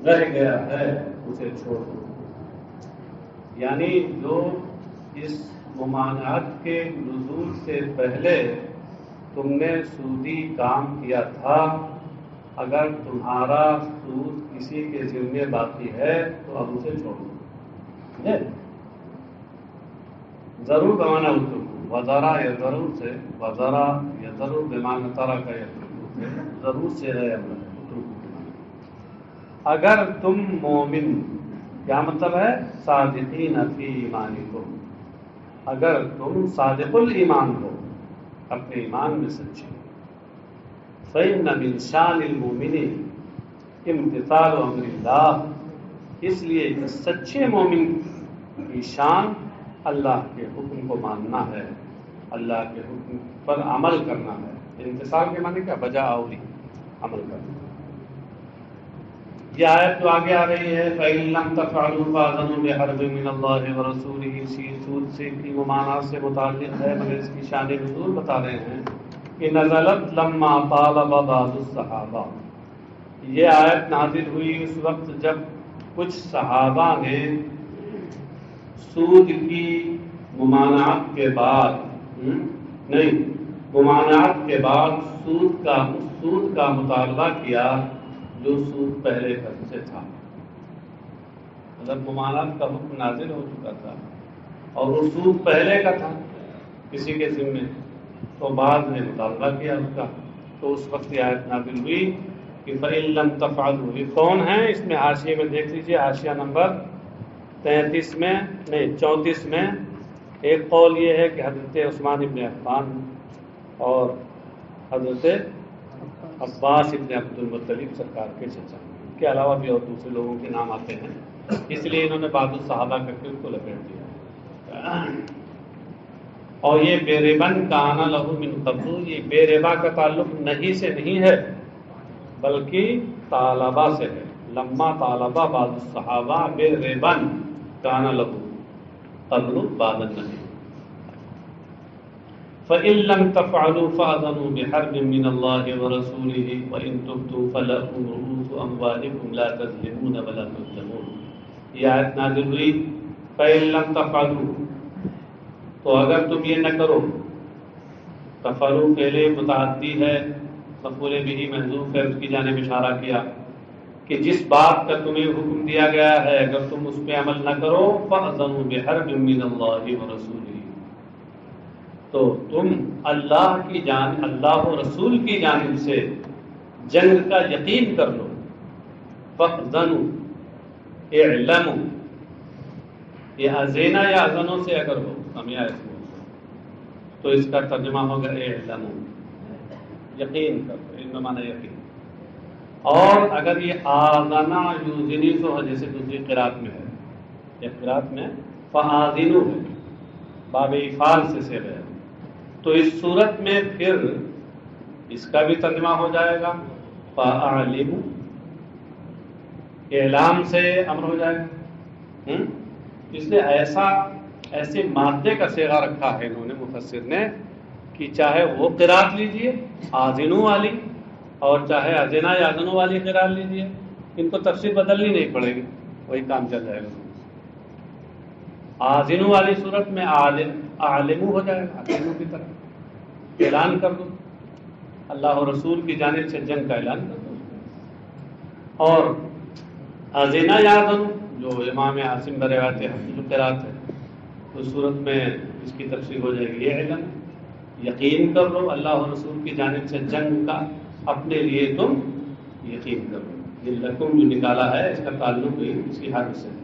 رہ گیا ہے اسے چھوڑ دو. یعنی جو اس ممانعت کے نزول سے پہلے تم نے سودی کام کیا تھا، اگر تمہارا سود کسی کے ذمے باقی ہے تو اب اسے چھوڑ دو. ضرور کمانا اترو وزارہ یا ضرور سے وزارہ یا ضرور بیمان طرح کا یا ضرور سے ہے اترو. اگر تم مومن، کیا مطلب ہے؟ صادقین فی ایمانکم، اگر تم صادق الایمان ہو، اپنے ایمان میں سچے. فإن من شان المؤمن امتثال امر اللہ، اس لیے کہ سچے مومن کی شان اللہ کے حکم کو ماننا ہے، اللہ کے حکم پر عمل کرنا ہے. امتثال کے معنی کیا؟ بجا آوری، عمل کرنا. یہ آیت جو آگے آ رہی ہے فَإِن لَمْ تَفْعَلُوا فَأْذَنُوا بِحَرْبٍ مِّنَ اللَّهِ وَرَسُولِهِ، سود سے کی ممانعت سے متعلق ہے، مگر اس کی شان نزول بتا رہے ہیں کہ نزلت لما طالب بعض الصحابہ، یہ آیت نازل ہوئی اس وقت جب کچھ صحابہ نے سود کی ممانعت کے بعد ممانعت کے بعد سود کا مطالبہ کیا جو سود پہلے سے تھا. مطلب ممانعت کا حکم نازل ہو چکا تھا اور وہ سود پہلے کا تھا کسی کے ذمے، تو بعد نے مطالبہ کیا اس کا. تو اس وقت یہ آیت نازل ہوئی کہ فَإِن لَمْ تَفْعَلُوا. یہ کون ہیں؟ اس میں حاشیے میں دیکھ لیجیے، حاشیہ نمبر 34 میں ایک قول یہ ہے کہ حضرت عثمان ابن عفان اور حضرت عباس ابن عبد المطلب سرکار کے چچا، کے علاوہ بھی اور دوسرے لوگوں کے نام آتے ہیں، اس لیے انہوں نے بعض الصحابہ کا کیوں کو لپیٹ دیا. اور یہ بے ربن کان لہو من قبل، یہ بے ربا کا تعلق نہیں سے نہیں ہے بلکہ طالبہ سے ہے. لما طالبہ بعض الصحابہ بے ربن کان لہو قبل بعد النبی. فَإِن لَمْ تَفْعَلُوا فَأْذَنُوا بِحَرْبٍ مِّنَ اللَّهِ وَرَسُولِهِ وَإِن تُبْدُوا فَلَكُمْ رُءُوسُ أَمْوَالِكُمْ لَا تَظْلِمُونَ وَلَا تُظْلَمُونَ. یہ آیت نازل ہوئی فَإِن لَمْ تَفْعَلُوا، تو اگر تم یہ نہ کرو. تفعلوا فعل متعدی ہے، مفعول بہ محذوف ہے، اس کی جانب اشارہ کیا کہ جس بات کا تمہیں حکم دیا گیا ہے اگر تم اس پہ عمل نہ کرو فَأْذَنُوا بِحَرْبٍ مِّنَ اللَّهِ وَرَسُولِهِ، تو تم اللہ و رسول کی جانب سے جنگ کا یقین کر لو. فَأْذَنُوا اعْلَمُوا، یہ ازینا یا اذنوں سے اگر ہو ہمیں تو اس کا ترجمہ ہوگا اعلموا، یقین کر لو. علم معنی یقین. اور اگر یہ آذنا یوزنی تو جیسے دوسری قرات میں ہے، ایک قرات میں فآذنوا ہے، باب افعال سے سیغ ہے، تو اس صورت میں پھر اس کا بھی ترجمہ ہو جائے گا فَأَعْلِمُوا، اعلام سے امر ہو جائے گا. اس لیے ایسے مادے کا صیغہ رکھا ہے انہوں نے مفسر نے کہ چاہے وہ قرات لیجئے آذنو والی اور چاہے ازنا یا اذنو والی قرات لیجئے، ان کو تفسیر بدلنی نہیں پڑے گی، وہی کام چل جائے گا. آذنو والی صورت میں عالمو ہو جائے گا، عالمو کی طرح اعلان کر دو، اللہ و رسول کی جانب سے جنگ کا اعلان کر دو. اور ازنا یا اذنو جو امام عاصم روایت جو قرات ہے اس صورت میں اس کی تفسیر ہو جائے گی یہ علم، یقین کر لو اللہ و رسول کی جانب سے جنگ کا، اپنے لیے تم یقین کر لو. یہ لکم جو نکالا ہے اس کا تعلق بھی اسی حرف سے ہے،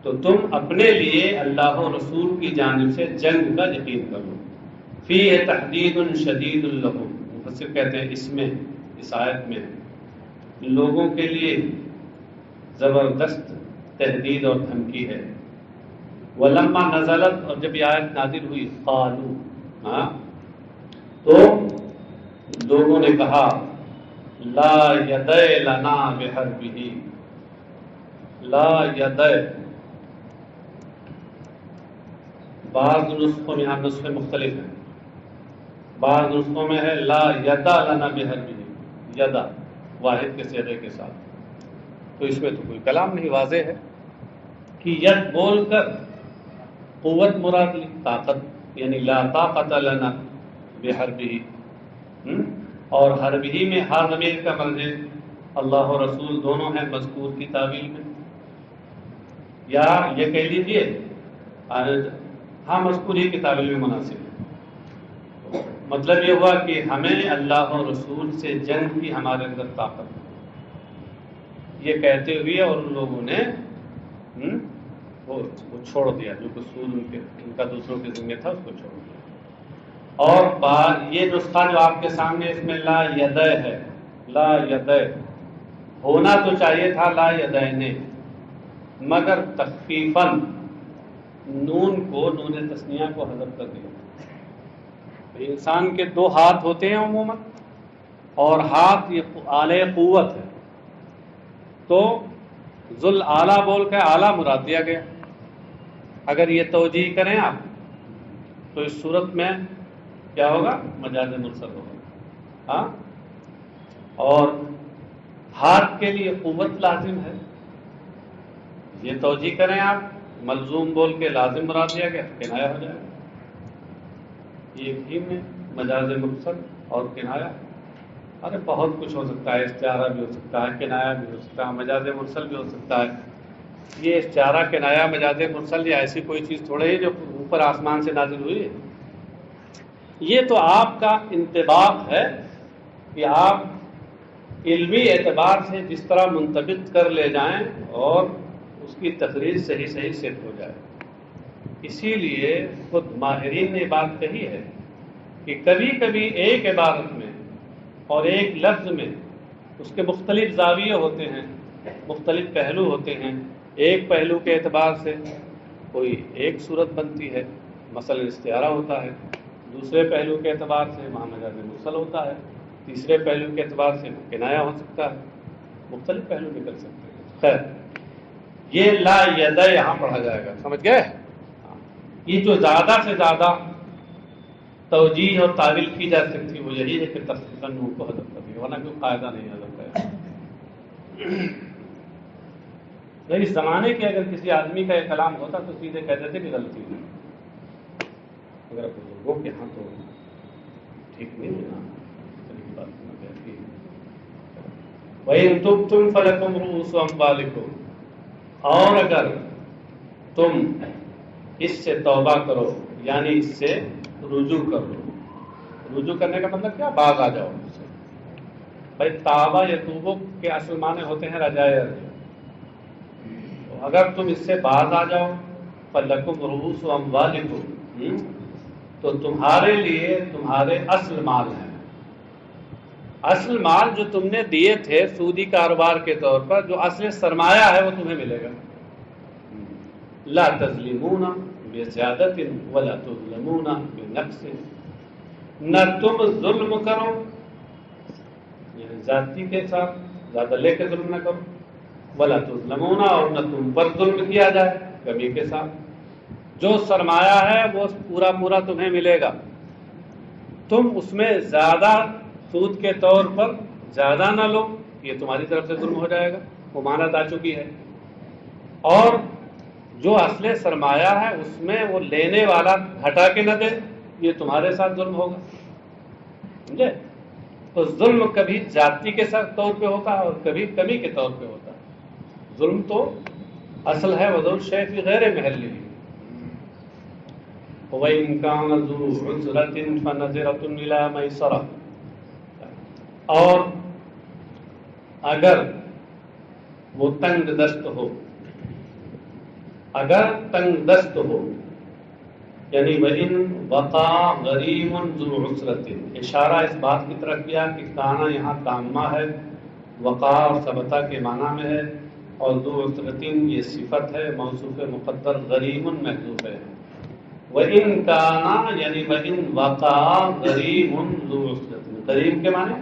تو تم اپنے لیے اللہ و رسول کی جانب سے جنگ کا یقین کر لو. فیہ تحدید شدید لہم، مفسر کہتے ہیں اس میں اس آیت میں لوگوں کے لیے زبردست تحدید اور دھمکی ہے. ولما نزلت، اور جب یہ آیت نازل ہوئی قالوا، تو لوگوں نے کہا لا ید لنا بحربہ، لا ید، بعض نسخوں میں یہاں نسخے مختلف ہیں، بعض نسخوں میں ہے لا یدا لنا بحربہ، یدا واحد کے صیغے کے ساتھ، تو اس میں تو کوئی کلام نہیں، واضح ہے کہ ید بول کر قوت مراد لی، طاقت، یعنی لا طاقت لنا بحربہ، اور حربہ میں ہا ضمیر کا مرجع اللہ و رسول دونوں ہیں مذکور کی تعویل میں، یا یہ کہہ لیجیے ہاں مذکور ہی کی تعویل میں مناسب ہے۔ مطلب یہ ہوا کہ ہمیں اللہ و رسول سے جنگ کی ہمارے اندر طاقت ہے، یہ کہتے ہوئے اور ان لوگوں نے وہ چھوڑ دیا، جو قصور ان کا دوسروں کے ذمہ تھا اس کو چھوڑ دیا۔ اور یہ نسخہ جو آپ کے سامنے اس میں لا یدہ ہے، لا یدہ ہونا تو چاہیے تھا لا یدین، مگر تخفیفاً نون کو، نون تثنیہ کو حذف کر دیا۔ انسان کے دو ہاتھ ہوتے ہیں عموماً، اور ہاتھ یہ آلے قوت ہے، تو ذل اعلیٰ بول کے اعلیٰ مراد دیا گیا۔ اگر یہ توجیہ کریں آپ تو اس صورت میں کیا ہوگا؟ مجاز مرسل ہوگا، ہاں، اور ہاتھ کے لیے قوت لازم ہے، یہ توجیہ کریں آپ، ملزوم بول کے لازم مراد دیا گیا، کنایا ہو جائے گا۔ ایک ہی میں مجاز مرسل اور کنایا، ارے بہت کچھ ہو سکتا ہے، استعارہ بھی ہو سکتا ہے، کنایا بھی ہو سکتا ہے، مجاز مرسل بھی ہو سکتا ہے۔ یہ استعارہ، کنایا، مجاز مرسل یہ ایسی کوئی چیز تھوڑے ہی جو اوپر آسمان سے نازل ہوئی ہے، یہ تو آپ کا انطباق ہے کہ آپ علمی اعتبار سے جس طرح منطبق کر لے جائیں اور اس کی تقریر صحیح صحت ہو جائے۔ اسی لیے خود ماہرین نے بات کہی ہے کہ کبھی کبھی ایک عبارت میں اور ایک لفظ میں اس کے مختلف زاویے ہوتے ہیں، مختلف پہلو ہوتے ہیں۔ ایک پہلو کے اعتبار سے کوئی ایک صورت بنتی ہے، مثلا استعارہ ہوتا ہے، دوسرے پہلو کے اعتبار سے وہاں مجاز مرسل ہوتا ہے، تیسرے پہلو کے اعتبار سے کنایا ہو سکتا ہے، مختلف پہلو نکل سکتے ہیں۔ خیر، یہ لا یدہ یہاں پڑھا جائے گا، سمجھ گئے؟ یہ جو زیادہ سے زیادہ توجیہ اور تعویل کی جا سکتی وہ یہی ہے کہ تخصیصاً نون کو حذف کر دیا، ورنہ کوئی قاعدہ نہیں حذف کرے۔ اس زمانے کے اگر کسی آدمی کا یہ کلام ہوتا تو سیدھے کہہ دیتے کہ غلطی ہے، اگر بزرگوں کے ہاں تو ٹھیک نہیں ہے نا، وَإِن تُبْتُمْ فَلَكُمْ رُءُوسُ أَمْوَالِكُمْ، اور اگر تم اس سے توبہ کرو، یعنی اس سے رجوع کرو۔ رجوع کرنے کا مطلب کیا؟ باز آ جاؤ اس سے۔ بھائی تابہ یتوبو کے اصل معنی ہوتے ہیں رجائے، اگر تم اس سے باز آ جاؤ فَلَكُمْ رُءُوسُ أَمْوَالِكُمْ، تو تمہارے لیے تمہارے اصل مال ہیں، اصل مال جو تم نے دیے تھے سودی کاروبار کے طور پر، جو اصل سرمایہ ہے وہ تمہیں ملے گا۔ لا تظلمون بزیادت ولا تظلمون بنقص، نہ تم ظلم کرو، یعنی زیادتی کے ساتھ زیادہ لے کے ظلم نہ کرو، ولا تظلمون، اور نہ تم پر ظلم کیا جائے کمی کے ساتھ۔ جو سرمایہ ہے وہ پورا پورا تمہیں ملے گا، تم اس میں زیادہ سود کے طور پر زیادہ نہ لو، یہ تمہاری طرف سے ظلم ہو جائے گا، وہ مانت آ چکی ہے۔ اور جو اصل سرمایہ ہے اس میں وہ لینے والا گھٹا کے نہ دے، یہ تمہارے ساتھ ظلم ہوگا، سمجھے؟ تو ظلم کبھی زیادتی کے ساتھ طور پہ ہوتا ہے اور کبھی کمی کے طور پہ ہوتا ہے۔ ظلم تو اصل ہے وضع الشیء فی غیر محلہ، وَإِن كَانَ ذُو عُسْرَةٍ فَنَظِرَةٌ إِلَىٰ مَيْسَرَةٍ، اور اگر وہ تنگ دست ہو، اگر تنگ دست ہو، یعنی وَإِن وَقَعَ غَرِيمٌ ذُو عُسْرَةٍ، اشارہ اس بات کی طرف کیا کہ کانا یہاں تامہ ہے، وقع اور ثبتہ کے معنی میں ہے، اور ذو عسرتن یہ صفت ہے، موصوف مقدر، غریم محذوف ہے۔ وَإِن كَانَ یعنی وَإِن وَقَعَ غَرِيمٌ ذُو عُسْرَةٍ، غریم کے معنی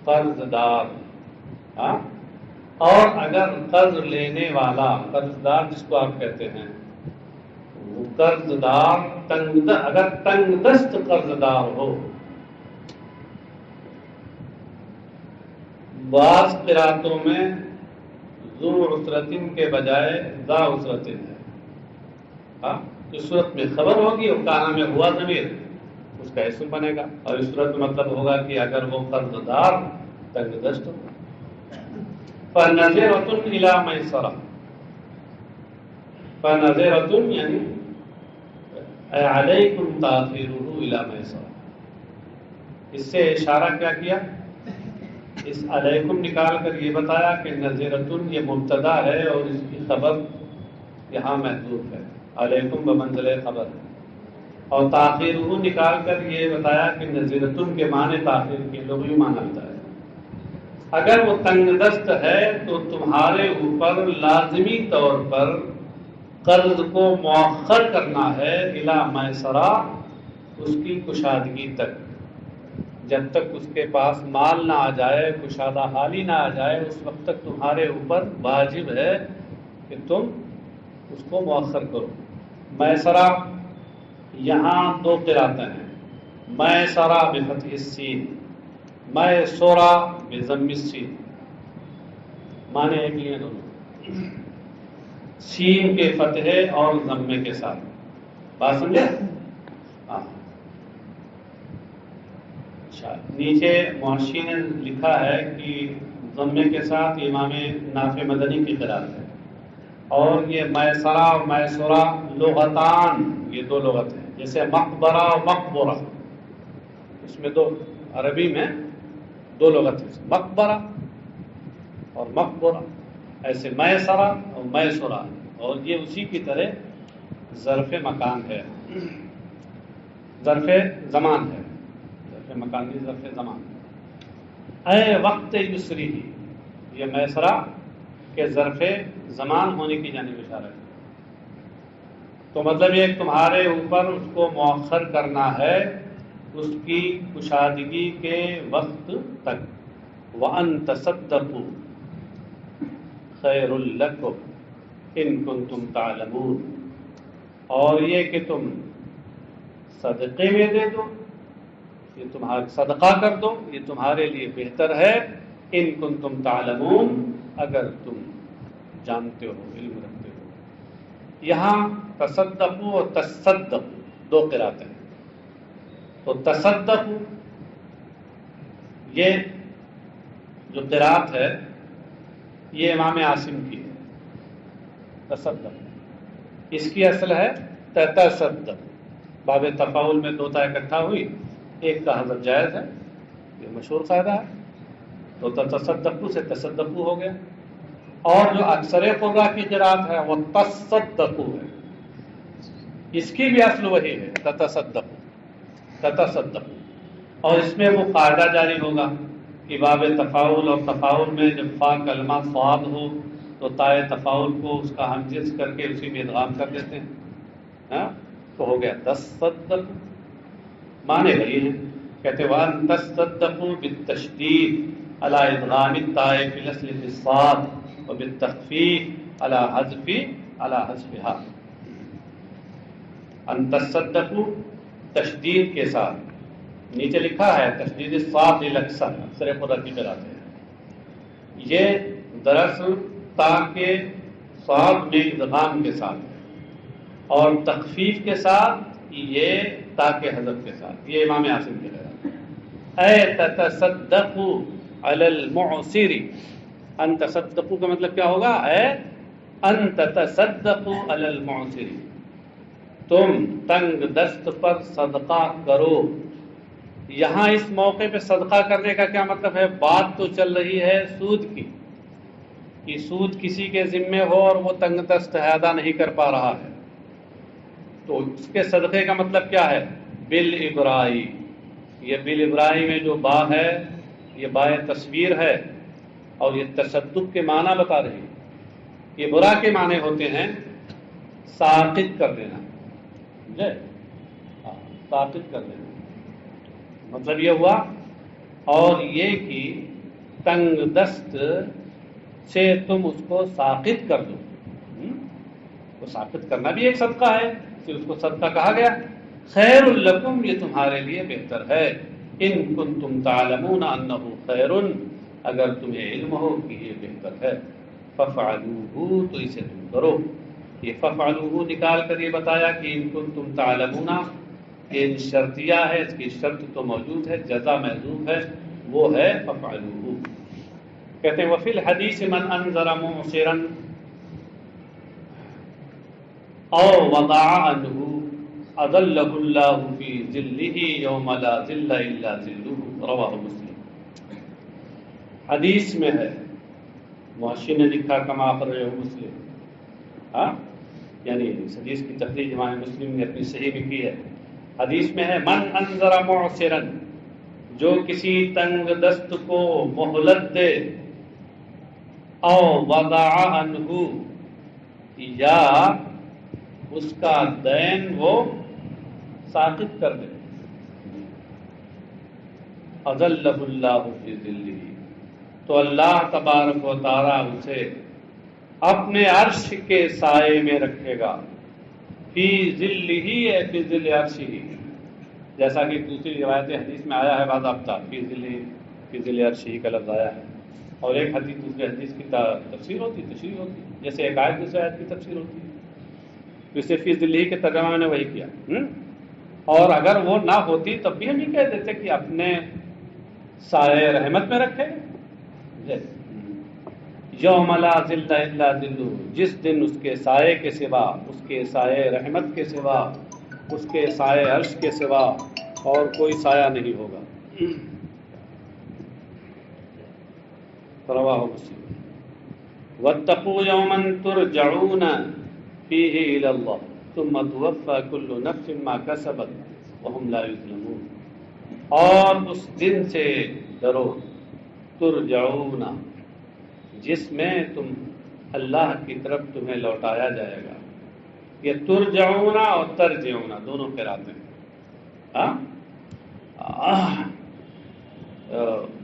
قرض دار، ہاں، اور اگر قرض لینے والا، قرض دار جس کو آپ کہتے ہیں، وہ قرض دار اگر تنگ دست قرض دار ہو، بعض قراتوں میں ذو عسرتن کے بجائے ذا عسرتن ہے. ہاں اس صورت میں خبر ہوگی اور کانا میں ہوا ضمیر اس کا اسم بنے گا، اور اس صورت میں مطلب ہوگا کہ اگر وہ قرض دار تنگ دست ہو. فنظرۃ الی میسرہ، فنظرۃ یعنی علیکم تاخیرہ الی میسرہ. اس سے اشارہ کیا کیا؟ اس علیکم نکال کر یہ بتایا کہ نظرۃ یہ مبتدا ہے اور اس کی خبر یہاں محذوف ہے، علیکم بمنزلہ خبر ہے. اور تاخیرہ نکال کر یہ بتایا کہ نظرۃ کے معنی تاخیر کے لغوی معنی ہوتا ہے. اگر وہ تنگ دست ہے تو تمہارے اوپر لازمی طور پر قرض کو مؤخر کرنا ہے الی میسرہ، اس کی کشادگی تک. جب تک اس کے پاس مال نہ آ جائے، کشادہ حالی نہ آ جائے، اس وقت تک تمہارے اوپر واجب ہے کہ تم اس کو مؤخر کرو. میسرہ یہاں دو قراتیں ہیں، میسرہ بفتح السین، میسرہ بضم السین، معنی ایک ہی ہیں دونوں، سین کے فتحے اور ضمے کے ساتھ. بات سمجھے؟ ہاں. اچھا، نیچے محشی نے لکھا ہے کہ ضمے کے ساتھ امام نافع مدنی کی قرات ہے، اور یہ میسرہ اور میسورہ لغتان، یہ دو لغت ہیں. جیسے مقبرہ اور مقبرہ، اس میں دو، عربی میں دو لغت ہیں، مقبرہ اور مقبرہ. ایسے میسرہ اور میسورہ، اور یہ اسی کی طرح ظرف مکان ہے، ظرف زمان ہے، ظرف مکان نہیں، ظرف زمان. اے وقت یسری، یہ میسرہ کے ظرف زمان ہونے کی جانب اشارہ ہے. تو مطلب یہ تمہارے اوپر اس کو مؤخر کرنا ہے اس کی کشادگی کے وقت تک. وَأَن تَصَدَّقُوا خَيْرٌ لَكُمْ إِن كُنتُمْ تَعْلَمُونَ، اور یہ کہ تم صدقے میں دے دو، یہ تمہارا صدقہ کر دو، یہ تمہارے لیے بہتر ہے. ان کنتم تعلمون، اگر تم جانتے ہو، علم رکھتے ہو. یہاں تصدقوا اور تصدقوا دو قراتیں ہیں. تو تصدقوا یہ جو قرات ہے یہ امام عاصم کی ہے. تصدق اس کی اصل ہے تتصدق. باب تفاعل میں دو تا اکٹھا ہوئی، ایک کا حذف جائز ہے، یہ مشہور قاعدہ ہے. تو تصدقوا سے تصدقوا ہو گیا. اور جو اکثر قراء کی قرات ہے وہ تصدقوا ہے، اس کی بھی اصل وہی ہے، تصدقوا. اور اس میں وہ قاعدہ جاری ہوگا کہ باب تفاعل اور تفاعل میں جب فا کلمہ صاد ہو تو تائے تفاعل کو اس کا ہم جنس کر کے اسی میں ادغام کر دیتے ہیں. ہاں تو ہو گیا تصدق. معنی وہی ہیں، کہتے وان تصدقوا بالتشدید علی ادغام التاء فی الاصل بالصاد وبالتخفیف علی حذفها. ان تصدقوا تشدید کے ساتھ، نیچے لکھا ہے تشدید الصاد للاکثر، اکثر خدا کی قرات ہے. یہ دراصل تا کے صاد میں ادغام کے ساتھ ہے، اور تخفیف کے ساتھ یہ تا کے حذف کے ساتھ. یہ امام عاصم کی قرات ہے. اے تتصدقوا علی المعسر، ان تصدقوا کا مطلب کیا ہوگا؟ اے ان تتصدقوا علی المعسر، تم تنگ دست پر صدقہ کرو. یہاں اس موقع پہ صدقہ کرنے کا کیا مطلب ہے؟ بات تو چل رہی ہے سود کی، کہ سود کسی کے ذمے ہو اور وہ تنگ دست ادا نہیں کر پا رہا ہے، تو اس کے صدقے کا مطلب کیا ہے؟ بالابرائی. یہ بالابرائی میں جو با ہے یہ بائے تصویر ہے، اور یہ تصدق کے معنی بتا رہی ہے. یہ برا کے معنی ہوتے ہیں ساقط کر دینا، ساقط کر دینا مطلب یہ ہوا. اور یہ کہ تنگ دست سے تم اس کو ساقط کر دو. تو ساقط کرنا بھی ایک صدقہ ہے، اس کو صدقہ کہا گیا. خیر لکم، یہ تمہارے لیے بہتر ہے. ان کنتم تعلمون انہ خیر، اگر تمہیں علم ہو کہ یہ بہتر ہے. ففعلوہ تو اسے تم کرو. یہ ففعلوہ نکال کر یہ بتایا کہ ان کنتم تعلمون، ان شرطیہ ہے، اس کی شرط تو موجود ہے، جزا محذوف ہے، وہ ہے ففعلوہ. کہتے ہیں وفی الحدیث من انذر معسرا او وضع عنہ اظلہ اللہ فی ظلہ یوم لا ظل الا ظلہ، رواہ مسلم. حدیث میں ہے، محشی نے لکھا کما اخرجہ مسلم، ہاں یعنی اس حدیث کی تخریج امام مسلم نے اپنی صحیح میں کی ہے. حدیث میں ہے من انذر معسرا، جو کسی تنگ دست کو مہلت دے، او وضع عنہ، یا اس کا دین وہ ساقط کر دے، اظلہ اللہ فی ظلہ، تو اللہ تبارک و تعالی اسے اپنے عرش کے سائے میں رکھے گا. فی ظلہ ہے فی ظل عرشہ، جیسا کہ دوسری روایت حدیث میں آیا ہے باضابطہ فی ظل عرشہ کا لفظ آیا ہے. اور ایک حدیث دوسرے حدیث کی تفسیر ہوتی، تشریح ہوتی، جیسے ایک آیت دوسرے آیت کی تفسیر ہوتی ہے. تو اسے فی ظلہ کے ترجمہ میں نے وہی کیا. اور اگر وہ نہ ہوتی تب بھی ہم یہ کہہ دیتے کہ اپنے سائے رحمت میں رکھے. یوم لا ظل الا ظلہ، جس دن اس کے سائے کے سوا، اس کے سائے رحمت کے سوا، اس کے سائے عرش کے سوا اور کوئی سایہ نہیں ہوگا. رواہ مسلم. واتقوا یوما ترجعون فیہ الی اللہ ثم توفی کل نفس ما کسبت وہم لا یظلمون. اور اس دن سے ڈرو، ترجعون، جس میں تم اللہ کی طرف تمہیں لوٹایا جائے گا. یہ ترجعون اور ترجعون دونوں قرات ہیں.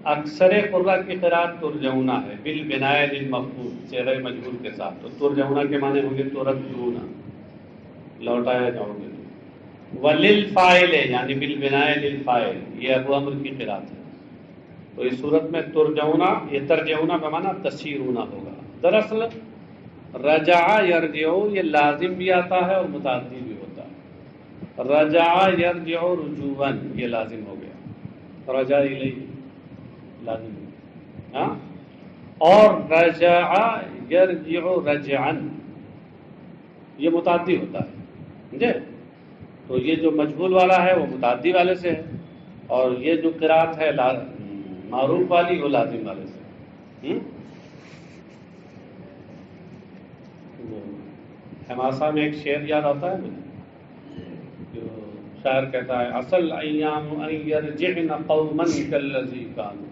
اکثر قراء کی قرات ترجعون ہے بالبناء للمفعول، صیغہ مجہول کے ساتھ. تو ترجعون کے معنی ہوں گے تردون، لوٹایا جاؤ گے. وللفاعل یعنی بالبناء للفاعل، یہ ابو عمرو کی قرات ہے. تو اس صورت میں ترجعون، یہ ترجعون بمعنی تسیرون ہوگا. دراصل رجع یرجع یہ لازم بھی آتا ہے اور متعدی بھی ہوتا ہے. رجع یرجع رجوعا یہ لازم ہو گیا، رجع الیہ لازم ہے. اور رجع یرجع رجعا یہ متعدی ہوتا ہے. سمجھے؟ تو یہ جو مجہول والا ہے وہ متعدی والے سے ہے، اور یہ جو قرات ہے معروف والی وہ لازم والے سے. حماسہ میں ایک شعر یاد آتا ہے مجھے، جو شاعر کہتا ہے اصل ایام ان یرجعن قوما کالذی کانوا،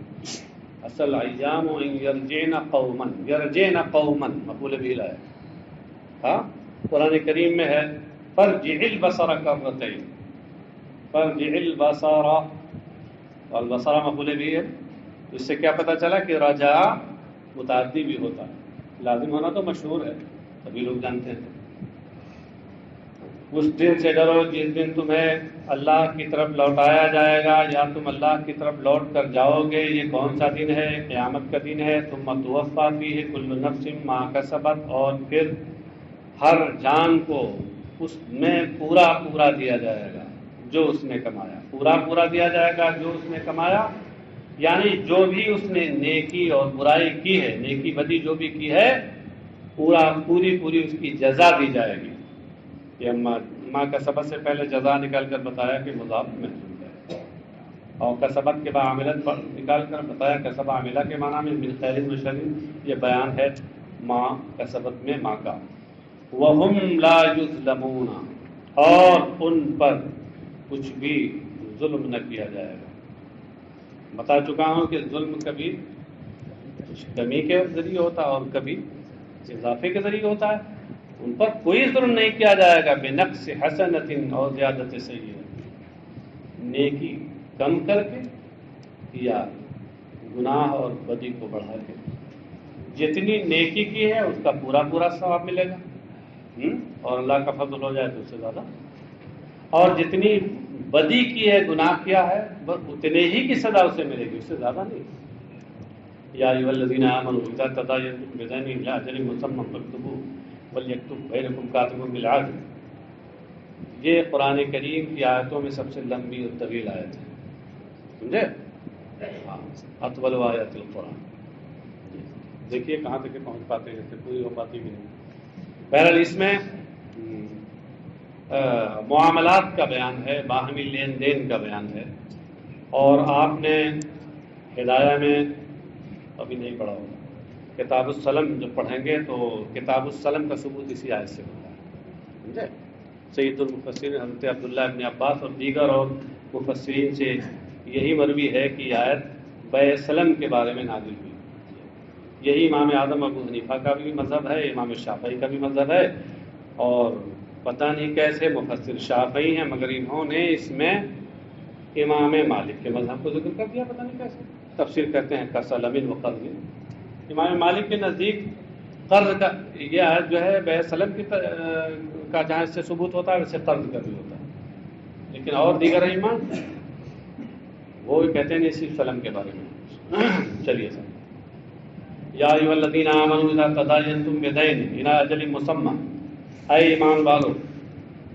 اصل ایام ان یرجعن قوما، یرجعن قوما مفعول به ہے. ہاں قرآن کریم میں ہے فرجع البصر کرتین، فرجع البصر، والبصر مفعول به ہے. اس سے کیا پتہ چلا کہ رجع متعدی بھی ہوتا ہے، لازم ہونا تو مشہور ہے، سبھی لوگ جانتے ہیں. اس دن سے ڈرو جس دن تمہیں اللہ کی طرف لوٹایا جائے گا، یا تم اللہ کی طرف لوٹ کر جاؤ گے. یہ کون سا دن ہے؟ قیامت کا دن ہے. ثم توفی فیہ کل نفس ما کسبت، اور پھر ہر جان کو اس میں پورا پورا دیا جائے گا جو اس نے کمایا. پورا پورا دیا جائے گا جو اس نے کمایا، یعنی جو بھی اس نے نیکی اور برائی کی ہے، نیکی بدی جو بھی کی ہے، پوری پوری اس کی جزا دی جائے گی. یہ ماں کا سبق سے پہلے جزا نکال کر بتایا کہ مضاف محذوف ہے، اور کسبت کے بعد عاملت نکال کر بتایا کسب عاملہ کے معنی میں من خیر و شر. یہ بیان ہے ماں کسبت میں ماں کا. وَهُمْ لَا يُظْلَمُونَ، اور ان پر کچھ بھی ظلم نہ کیا جائے گا. بتا چکا ہوں کہ ظلم کبھی کچھ کمی کے ذریعے ہوتا ہے اور کبھی اضافے کے ذریعے ہوتا ہے. ان پر کوئی ظلم نہیں کیا جائے گا. بنقص حسنۃ اور زیادت سیئۃ، نیکی کم کر کے یا گناہ اور بدی کو بڑھا کے. جتنی نیکی کی ہے اس کا پورا پورا ثواب ملے گا، اور اللہ کا فضل ہو جائے تو اس سے زیادہ. اور جتنی بدی کی ہے، گناہ کیا ہے، بس اتنے ہی کی سزا اسے ملے گی، اس سے زیادہ نہیں. یا ایھا الذین آمنوا اذا تداینتم بدین الی اجل مسمى فاکتبوہ ولیکتب بینکم کاتب بالعدل. یہ قرآن کریم کی آیتوں میں سب سے لمبی اور طویل آیت ہے. سمجھے؟ اطول آیات القرآن. دیکھیے کہاں تک پہنچ پاتے ہیں، جیسے پوری ہو پاتی بھی نہیں. بہرحال اس میں معاملات کا بیان ہے، باہمی لین دین کا بیان ہے. اور آپ نے ہدایہ میں ابھی نہیں پڑھا ہوگا، کتاب السلم جب پڑھیں گے تو کتاب السلم کا ثبوت اسی آیت سے ہوتا ہے. سمجھے؟ سید المفسرین حضرت عبداللہ ابن عباس اور دیگر اور مفسرین سے یہی مروی ہے کہ یہ آیت بیع سلم کے بارے میں نازل ہوئی. یہی امام اعظم ابو حنیفہ کا بھی مذہب ہے، امام شافعی کا بھی مذہب ہے. اور پتہ نہیں کیسے مفسر شافعی ہیں مگر انہوں نے اس میں امام مالک کے مذہب کو ذکر کر دیا. پتہ نہیں کیسے تفسیر کرتے ہیں کسلم و قرض. امام مالک کے نزدیک قرض کا یہ آیت جو ہے بیع سلم کی کا جہاں سے ثبوت ہوتا ہے ویسے قرض کا بھی ہوتا ہے. لیکن اور دیگر ایمان وہ کہتے ہیں صرف سلم کے بارے میں. چلیے سر. یا ایھا الذین آمنوا اذا تداینتم بدین الی اجل مسمى، اے ایمان والو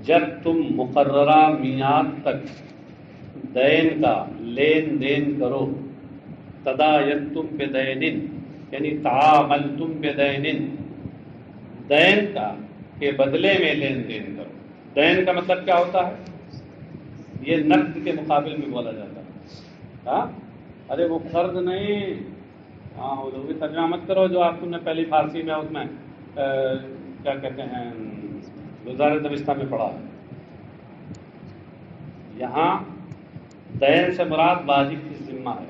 جب تم مقررہ میعاد تک دین کا لین دین کرو. تداینتم بدین یعنی تعاملتم بدین، دین کا کے بدلے میں لین دین کرو. دین کا مطلب کیا ہوتا ہے؟ یہ نقد کے مقابل میں بولا جاتا ہے. ہاں ارے وہ قرض نہیں، ہاں وہ بھی ترجمہ مت کرو جو آپ نے پہلی فارسی میں اس میں کیا کہتے ہیں گزارِ دبستہ میں پڑھا ہے. یہاں دین سے مراد واجب فی ذمہ ہے.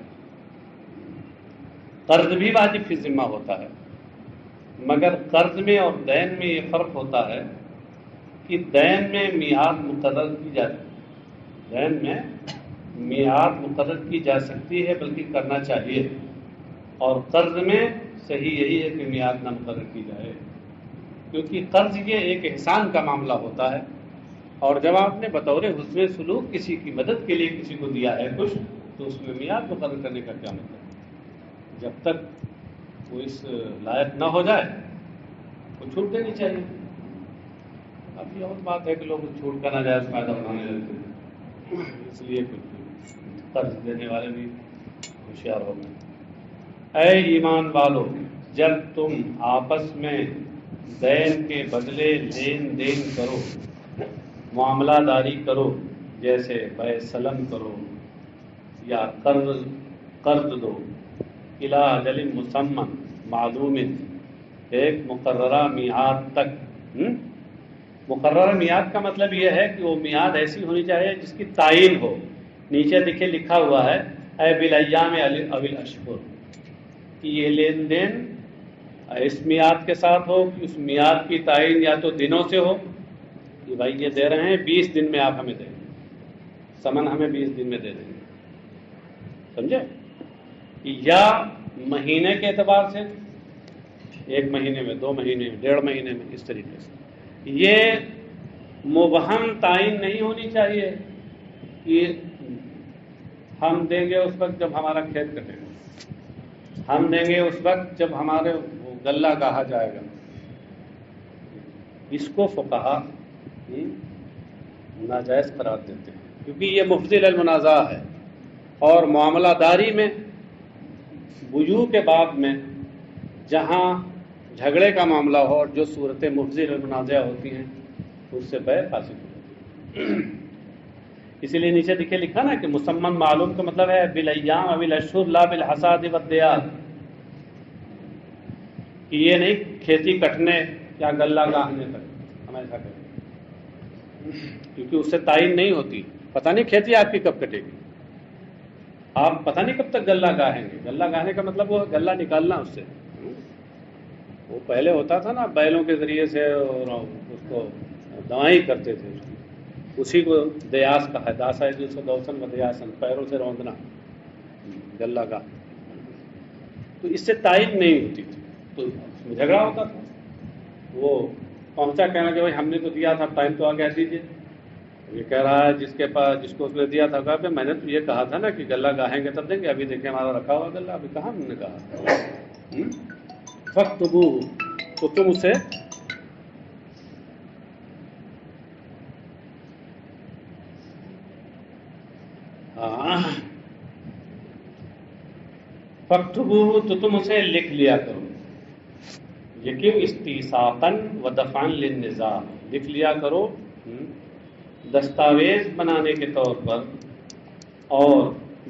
قرض بھی واجب فی ذمہ ہوتا ہے، مگر قرض میں اور دین میں یہ فرق ہوتا ہے کہ دین میں میعاد مقرر کی جاتی ہے. دین میں میعاد مقرر کی جا سکتی ہے بلکہ کرنا چاہیے، اور قرض میں صحیح یہی ہے کہ میعاد نہ مقرر کی جائے، کیونکہ قرض یہ ایک احسان کا معاملہ ہوتا ہے. اور جب آپ نے بطور حسن سلوک کسی کی مدد کے لیے کسی کو دیا ہے کچھ، تو اس میں میعاد مقرر کرنے کا کیا مطلب؟ جب تک وہ اس لائق نہ ہو جائے وہ چھوٹ دینی چاہیے. اب یہ اور بات ہے کہ لوگ چھوٹ کا ناجائز فائدہ اٹھانے لگتے ہیں، اس لیے کچھ قرض دینے والے بھی ہوشیار ہو گئے. اے ایمان والو جب تم آپس میں دین کے بدلے لین دین کرو، معاملہ داری کرو، جیسے بیع سلم کرو یا قرض دو، الی اجل مسمى معلوم، ایک مقررہ میعاد تک. مقررہ میعاد کا مطلب یہ ہے کہ وہ میعاد ایسی ہونی چاہیے جس کی تعین ہو. نیچے دیکھے لکھا ہوا ہے اے بالایام او الاشہر، کہ یہ لین دین اس میعاد کے ساتھ ہو کہ اس میعاد کی تعین یا تو دنوں سے ہو کہ بھائی یہ دے رہے ہیں 20 دن میں آپ ہمیں دیں گے، ثمن ہمیں 20 دن میں دے دیں گے. سمجھے؟ یا مہینے کے اعتبار سے 1 مہینے میں، 2 مہینے میں، 1.5 مہینے میں، اس طریقے سے. یہ مبہم تعین نہیں ہونی چاہیے کہ ہم دیں گے اس وقت جب ہمارا کھیت کٹے گا، ہم دیں گے اس وقت جب ہمارے غلہ گاہا جائے گا. اس کو فقہا ناجائز قرار دیتے ہیں کیونکہ یہ مفضی للمنازع ہے. اور معاملہ داری میں بجوع کے باب میں جہاں جھگڑے کا معاملہ ہو اور جو صورتیں مفضی للمنازع ہوتی ہیں اس سے بیع فاسد ہوتی ہے. اسی لیے نیچے دیکھے لکھا نا کہ مسمن معلوم کا مطلب ہے بالایام او الاشہر لا بالحصاد والدیار، کہ یہ نہیں کھیتی کٹنے یا غلہ گاہنے تک ہم ایسا کریں، کیونکہ اس سے تعین نہیں ہوتی. پتہ نہیں کھیتی آپ کی کب کٹے گی، آپ پتہ نہیں کب تک غلہ گاہیں گے. غلہ گاہنے کا مطلب وہ غلہ نکالنا اس سے. وہ پہلے ہوتا تھا نا بیلوں کے ذریعے سے، اور اس کو دوائی کرتے تھے، اسی کو دیاس کا ہے، داسا ہے جس کو دوسن و دیاسن، پیروں سے روندنا غلہ گاہ. تو اس سے تعین نہیں ہوتی تھی تو اس میں جھگڑا ہوتا تھا. وہ پہنچا کہنا کہ بھائی ہم نے تو دیا تھا، ٹائم تو آ گیا دیجیے. یہ کہہ رہا ہے جس کے پاس جس کو اس نے دیا تھا کہا میں نے تو یہ کہا تھا نا کہ غلہ گاہیں گے تب دیں گے، ابھی دیکھیں ہمارا رکھا ہوا غلہ، ابھی کہاں ہم نے کہا فَاكْتُبُوهُ، تو تم اسے فَاكْتُبُوهُ، تو تم اسے لکھ لیا کرو. یہ کیوں؟ استیثاقاً ودفعاً للنزاع، لکھ لیا کرو دستاویز بنانے کے طور پر اور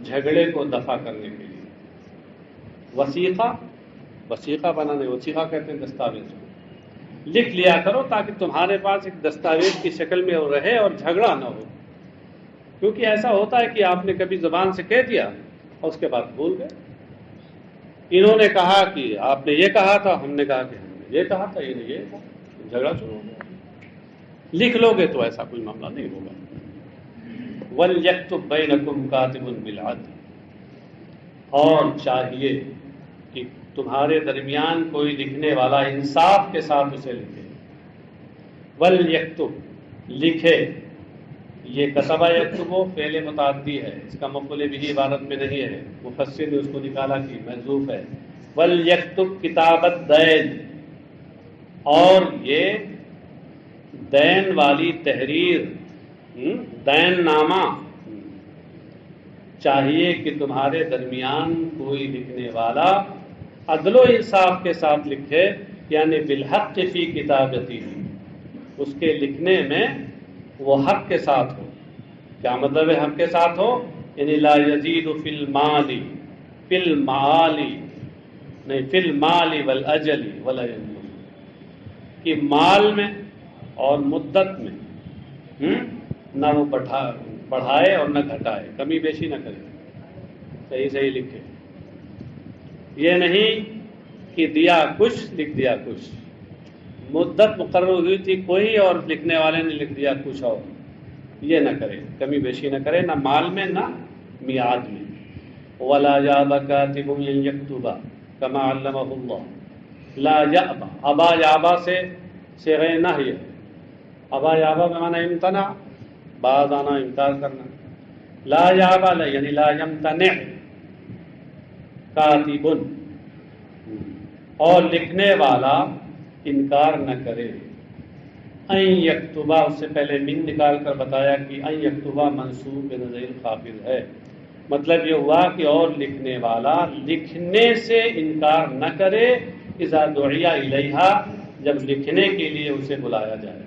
جھگڑے کو دفع کرنے کے لیے. وثیقہ بنانے، وثیقہ کہتے ہیں دستاویز کو. لکھ لیا کرو تاکہ تمہارے پاس ایک دستاویز کی شکل میں رہے اور جھگڑا نہ ہو. کیونکہ ایسا ہوتا ہے کہ آپ نے کبھی زبان سے کہہ دیا اور اس کے بعد بھول گئے. انہوں نے کہا کہ آپ نے یہ کہا تھا، ہم نے کہا کہ ہم نے یہ کہا تھا، یہ نے یہ تھا، جھگڑا شروع ہو گیا. لکھ لو گے تو ایسا کوئی معاملہ نہیں ہوگا. وَلْيَكْتُبْ بَيْنَكُمْ كَاتِبٌ بِالْعَدْلِ، اور چاہیے کہ تمہارے درمیان کوئی لکھنے والا انصاف کے ساتھ اسے لکھے. وَلْيَكْتُبْ، لکھے. یہ کتبہ یکتب فعل متعدی ہے، اس کا مفعول بھی عبارت میں نہیں ہے، مفسر نے اس کو نکالا کہ محذوف ہے. وَلْيَكْتُبْ کتابت دین، اور یہ دین والی تحریر، دین نامہ چاہیے کہ تمہارے درمیان کوئی لکھنے والا عدل و انصاف کے ساتھ لکھے، یعنی بالحق فی کتابتی، اس کے لکھنے میں وہ حق کے ساتھ ہو. کیا مطلب ہے حق کے ساتھ ہو؟ یعنی لا یزید فی المال، فی المعال نہیں، فی المال والاجل ولا ينقص، کہ مال میں اور مدت میں نہ وہ بڑھائے اور نہ گھٹائے، کمی بیشی نہ کرے، صحیح صحیح لکھے. یہ نہیں کہ دیا کچھ لکھ دیا کچھ، مدت مقرر ہوئی تھی کوئی اور لکھنے والے نے لکھ دیا کچھ اور، یہ نہ کرے، کمی بیشی نہ کرے، نہ مال میں نہ میعاد میں. وَلَا يَأْبَ كَاتِبٌ أَن يَكْتُبَ كَمَا عَلَّمَهُ اللَّهُ. لا يَأْبَ، ابا یابا سے صیغہ نہی ہے. ابا یابا میں معنی امتنع، بعض آنا انکار کرنا. لا یابا یعنی لا یمتنع کاتب، اور لکھنے والا انکار نہ کرے. ان یکتبہ، اس سے پہلے من نکال کر بتایا کہ ان یکتبہ منصوب بنظیر خافض ہے. مطلب یہ ہوا کہ اور لکھنے والا لکھنے سے انکار نہ کرے اذا دعی الیہا، جب لکھنے کے لیے اسے بلایا جائے.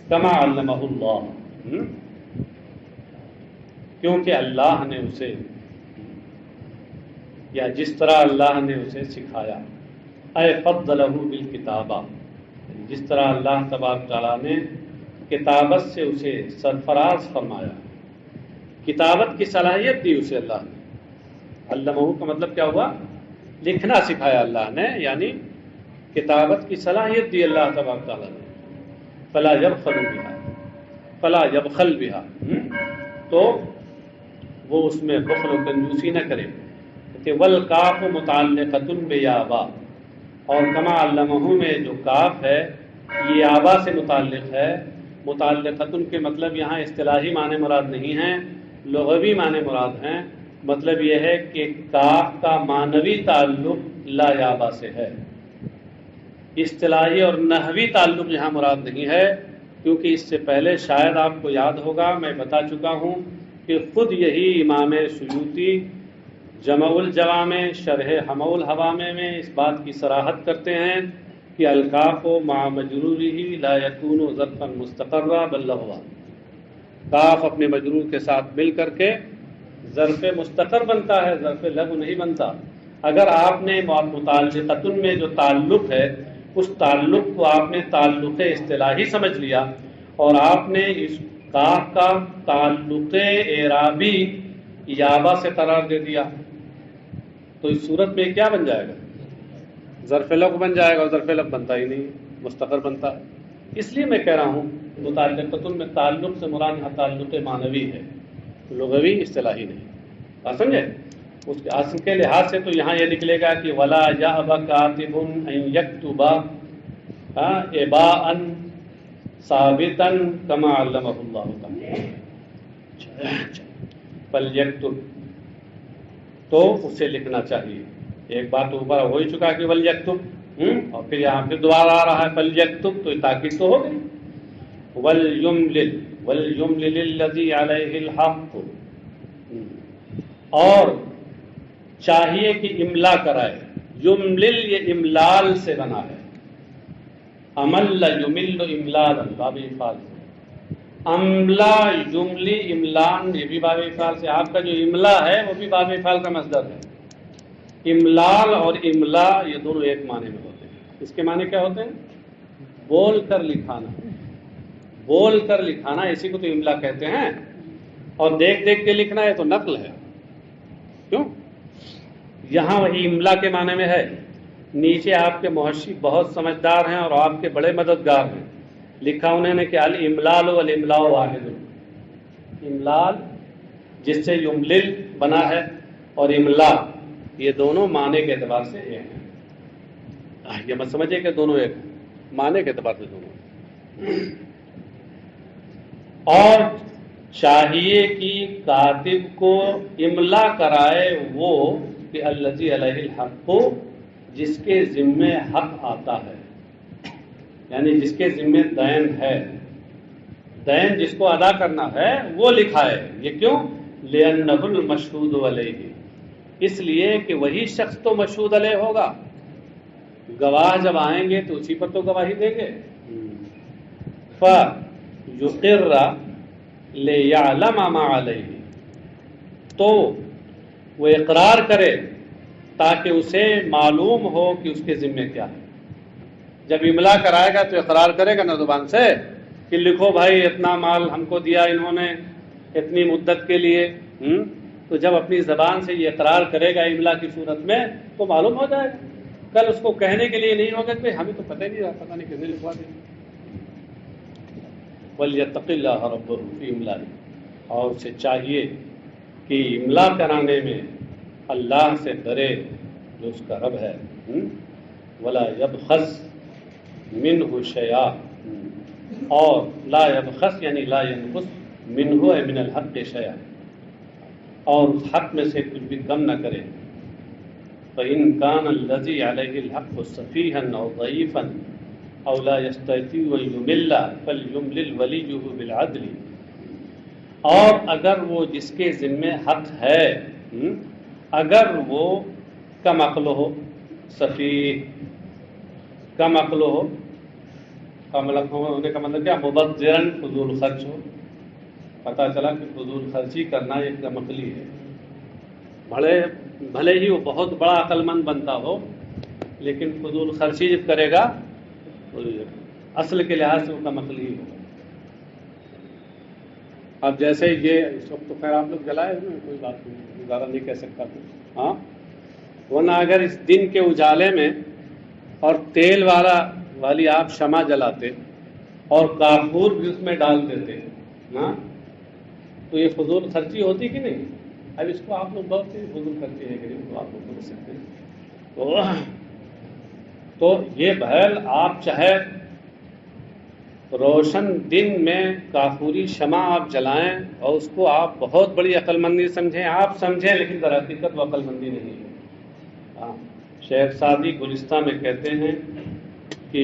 کما علمہ اللہ، کیونکہ اللہ نے اسے، یا جس طرح اللہ نے اسے سکھایا. اے فضلہ بالکتابہ، جس طرح اللہ تبارک تعالیٰ نے کتابت سے اسے سرفراز فرمایا، کتابت کی صلاحیت دی اسے اللہ نے. علمہ کا مطلب کیا ہوا؟ لکھنا سکھایا اللہ نے، یعنی کتابت کی صلاحیت دی اللہ تبارک تعالیٰ نے. فلا یبخل بہا، فلا یبخل بہا، تو وہ اس میں بخل و کنجوسی نہ کرے. کہ والکاف متعلقۃ بیابا، اور کما علمہ میں جو کاف ہے یہ آبا سے متعلق ہے. متعلقۃ کے مطلب یہاں اصطلاحی معنی مراد نہیں ہیں، لغوی معنی مراد ہیں. مطلب یہ ہے کہ کاف کا معنوی تعلق لا یابا سے ہے، اصطلاحی اور نحوی تعلق یہاں مراد نہیں ہے. کیونکہ اس سے پہلے شاید آپ کو یاد ہوگا میں بتا چکا ہوں کہ خود یہی امام سیوطی جمع الجوامع شرح حمع الحوامع میں اس بات کی صراحت کرتے ہیں کہ الکاف مع مجرورہ لا یکون ظرفا مستقرا بل لغوا، کاف اپنے مجرور کے ساتھ مل کر کے ظرف مستقر بنتا ہے، ظرف لغو نہیں بنتا. اگر آپ نے متعلقۃ میں جو تعلق ہے اس تعلق کو آپ نے تعلق اصطلاحی سمجھ لیا اور آپ نے اس کاف کا تعلق اعرابی یابا سے قرار دے دیا، تو اس صورت میں کیا بن جائے گا؟ ظرف لغو بن جائے گا، اور ظرف لغو بنتا ہی نہیں، مستقر بنتا ہے. اس لیے میں کہہ رہا ہوں متعلقۃ میں تعلق سے مراد یہاں تعلق معنوی ہے، لغوی اصطلاحی نہیں. بات سمجھے؟ اس کے اصل کے لحاظ سے تو یہاں یہ نکلے گا کہ ولا یأب کاتب ان یکتب اباء ثابتاً کما علمہ اللہ تعالی فلیکتب، تو اسے لکھنا چاہیے. ایک بات تو اوپر ہو ہی چکا کہ ولیکتب، اور پھر یہاں پھر دوبارہ آ رہا ہے فلیکتب، تو تاکید تو ہو گئی. ولیملل الذی علیہ الحق، اور چاہیے کہ املا کرائے. یملل یہ املال سے بنا ہے. امل یمل املالا باب افعال سے. املا یملی املان یہ بھی باب افعال سے. آپ کا جو املا ہے وہ بھی باب افعال کا مصدر ہے. املال اور املا یہ دونوں ایک معنی میں ہوتے ہیں. اس کے معنی کیا ہوتے ہیں؟ بول کر لکھانا. بول کر لکھانا اسی کو تو املا کہتے ہیں. اور دیکھ دیکھ کے لکھنا ہے تو نقل ہے. کیوں؟ یہاں وہی املا کے معنی میں ہے. نیچے آپ کے محشی بہت سمجھدار ہیں اور آپ کے بڑے مددگار ہیں. لکھا انہوں نے کہ الاملال والاملاء واحد. املال جس سے یملل بنا ہے اور املا یہ دونوں معنی کے اعتبار سے ایک ہیں. یہ مت سمجھے کہ دونوں ایک ہیں، معنی کے اعتبار سے دونوں. اور چاہیے کہ کاتب کو املا کرائے وہ کہ الذی علیہ الحق، جس کے ذمے حق آتا ہے، یعنی جس کے ذمے دین ہے. دین جس کو ادا کرنا ہے وہ لکھائے. یہ کیوں؟ لأنہ المشہود علیہ، اس لیے کہ وہی شخص تو مشہود علیہ ہوگا. گواہ جب آئیں گے تو اسی پر تو گواہی دیں گے. فَيُقِرَّ لِيَعْلَمَ مَا عَلَيْهِ، تو وہ اقرار کرے تاکہ اسے معلوم ہو کہ اس کے ذمے کیا ہے. جب املا کرائے گا تو اقرار کرے گا نا زبان سے کہ لکھو بھائی اتنا مال ہم کو دیا انہوں نے اتنی مدت کے لیے. تو جب اپنی زبان سے یہ اقرار کرے گا املا کی صورت میں تو معلوم ہو جائے گا. کل اس کو کہنے کے لیے نہیں ہوگا کہ ہمیں تو پتہ ہی نہیں رہا، پتہ نہیں کس نے لکھوا دیا. وَلْيَتَّقِ اللَّهَ رَبَّهُ فِي إِمْلَائِهِ، اور اسے چاہیے کہ املا کرانے میں اللہ سے ڈرے جو اس کا رب ہے. وَلَا يَبْخَسْ مِنْهُ شَيْئًا، اور لا يبخس یعنی لا ينقص منہ من الحق شیئا، اور اس حق میں سے کچھ بھی کم نہ کرے. فَإِنْ كَانَ الَّذِي عَلَيْهِ الْحَقُّ صَفِيحًا أَوْ ضَعِيفًا أَوْ لَا يَسْتَطِيعُ أَنْ يُمِلَّ فَلْيُمْلِلْ وَلِيُّهُ بِالْعَدْلِ، اور اگر وہ جس کے ذمے حق ہے اگر وہ کم عقل ہو، صفیح کم عقل ہو، کم عقل ہونے کا مطلب کیا؟ مبذراً فضول خرچ ہو. پتہ چلا کہ فضول خرچی کرنا ایک کم عقلی ہے. بھلے ہی وہ بہت بڑا عقل مند بنتا ہو لیکن فضول خرچی جب کرے گا اصل کے لحاظ سے وہ کم عقلی ہی ہوگا. اب جیسے یہ اس وقت تو خیر آپ لوگ جلائے ہوئے، کوئی بات نہیں، زیادہ نہیں کہہ سکتا تو ہاں. ورنہ اگر اس دن کے اجالے میں اور تیل والی آپ شمع جلاتے اور کافور بھی اس میں ڈال دیتے نا تو یہ فضول خرچی ہوتی کہ نہیں؟ اب اس کو آپ لوگ بہت سی فضول خرچی ہے کہ نہیں تو آپ لوگ سمجھ سکتے ہیں. تو یہ بہل آپ چاہے روشن دن میں کافوری شمع آپ جلائیں اور اس کو آپ بہت بڑی عقل مندی سمجھیں، آپ سمجھیں لیکن در حقیقت وہ عقل مندی نہیں ہے. ہاں، شیخ سعدی گلستہ میں کہتے ہیں کہ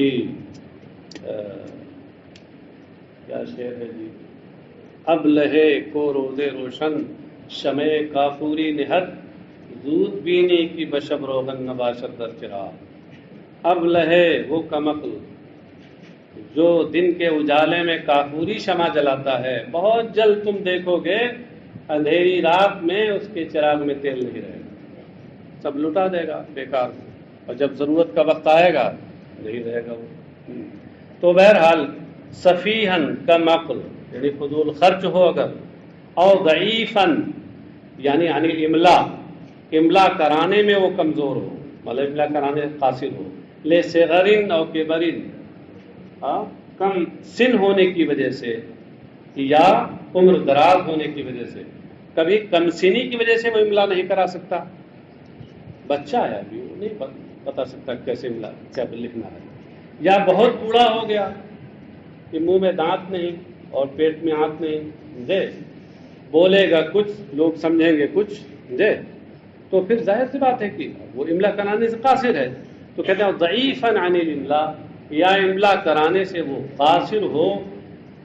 کیا شعر ہے جی، اب لہے کو روز روشن شمع کافوری نہت، زود بینی کی بشب روغن نباشت در چراغ. اب لہے وہ کمقل جو دن کے اجالے میں کافوری شمع جلاتا ہے، بہت جلد تم دیکھو گے اندھیری رات میں اس کے چراغ میں تیل نہیں رہے گا، سب لٹا دے گا بیکار، اور جب ضرورت کا وقت آئے گا نہیں رہے گا وہ. تو بہرحال صفیحاً کم عقل یعنی فضول خرچ ہو اگر، اور ضعیفاً یعنی املا کرانے میں وہ کمزور ہو، مطلب املا کرانے قاصر ہو. لے صغرن اور کبرن، کم سن ہونے کی وجہ سے یا عمر دراز ہونے کی وجہ سے. کبھی کم سنی کی وجہ سے وہ املا نہیں کرا سکتا، بچہ ہے ابھی وہ نہیں بتا سکتا کیسے املا کیا لکھنا ہے، یا بہت بوڑھا ہو گیا کہ منہ میں دانت نہیں اور پیٹ میں آنت نہیں جے، بولے گا کچھ لوگ سمجھیں گے کچھ جے، تو پھر ظاہر سی بات ہے کہ وہ املا کرانے سے قاصر ہے. تو کہتے ہیں ضعیفاً عن الاملا، یا املا کرانے سے وہ قاصر ہو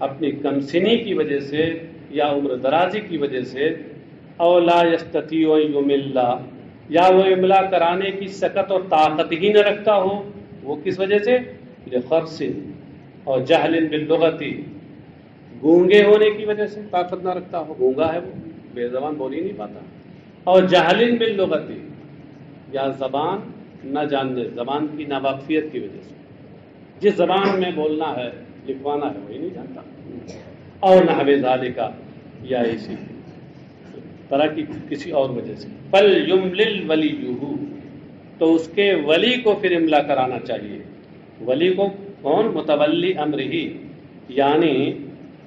اپنی کمسنی کی وجہ سے یا عمر درازی کی وجہ سے، او لا یستطیع ان یملا، یا وہ املا کرانے کی سکت اور طاقت ہی نہ رکھتا ہو. وہ کس وجہ سے؟ لخرص اور جہل باللغت، گونگے ہونے کی وجہ سے طاقت نہ رکھتا ہو، گونگا ہے وہ، بے زبان بول ہی نہیں پاتا. اور جہل باللغت، یا زبان نہ جاننے، زبان کی ناواقفیت کی وجہ سے، جس زبان میں بولنا ہے لکھوانا ہے وہی نہیں جانتا. اور نحو ذالک، یا اسی طرح کی کسی اور وجہ سے. فلیملل ولیہ، تو اس کے ولی کو پھر املا کرانا چاہیے. ولی کو کون؟ متولی امرہ، یعنی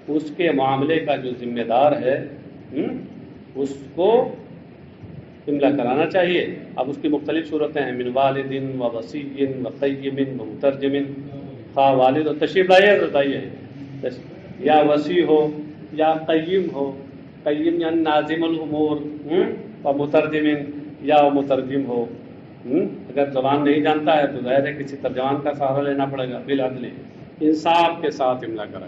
اس کے معاملے کا جو ذمہ دار ہے اس کو املا کرانا چاہیے. اب اس کی مختلف صورتیں ہیں، من والد و وصی و قیم و مترجم. خواہ والد، اور تشریف لائیے بتائیے، یا وصی ہو یا قیم ہو، قیم یعنی ناظم الامور، و مترجم یا مترجم ہو. اگر زبان نہیں جانتا ہے تو ظاہر ہے کسی ترجمان کا سہارا لینا پڑے گا. بالعدل، انصاف کے ساتھ املا کرائے.